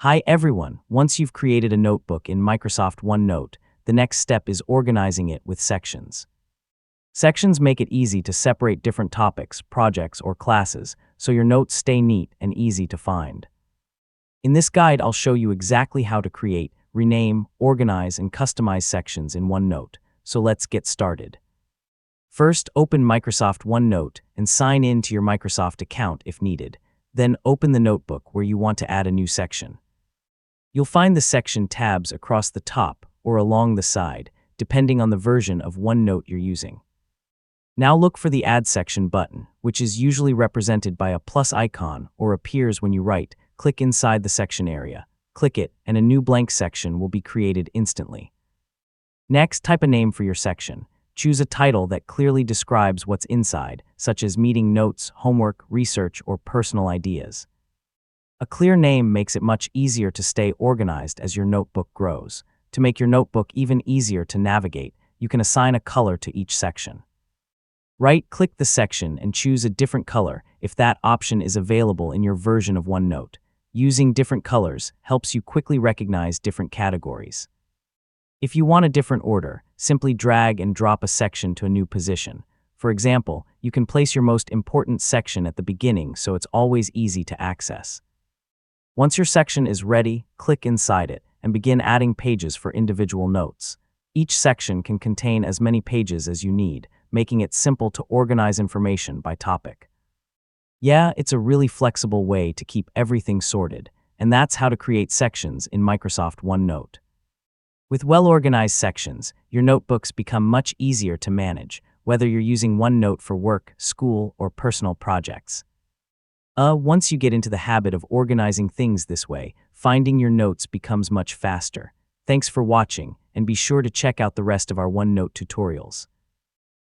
Hi everyone, once you've created a notebook in Microsoft OneNote, the next step is organizing it with sections. Sections make it easy to separate different topics, projects, or classes, so your notes stay neat and easy to find. In this guide, I'll show you exactly how to create, rename, organize, and customize sections in OneNote, so let's get started. First, open Microsoft OneNote and sign in to your Microsoft account if needed. Then open the notebook where you want to add a new section. You'll find the section tabs across the top or along the side, depending on the version of OneNote you're using. Now look for the Add Section button, which is usually represented by a plus icon or appears when you write. Click inside the section area. Click it, and a new blank section will be created instantly. Next, type a name for your section. Choose a title that clearly describes what's inside, such as meeting notes, homework, research, or personal ideas. A clear name makes it much easier to stay organized as your notebook grows. To make your notebook even easier to navigate, you can assign a color to each section. Right-click the section and choose a different color if that option is available in your version of OneNote. Using different colors helps you quickly recognize different categories. If you want a different order, simply drag and drop a section to a new position. For example, you can place your most important section at the beginning so it's always easy to access. Once your section is ready, click inside it and begin adding pages for individual notes. Each section can contain as many pages as you need, making it simple to organize information by topic. Yeah, it's a really flexible way to keep everything sorted, and that's how to create sections in Microsoft OneNote. With well-organized sections, your notebooks become much easier to manage, whether you're using OneNote for work, school, or personal projects. Once you get into the habit of organizing things this way, finding your notes becomes much faster. Thanks for watching, and be sure to check out the rest of our OneNote tutorials.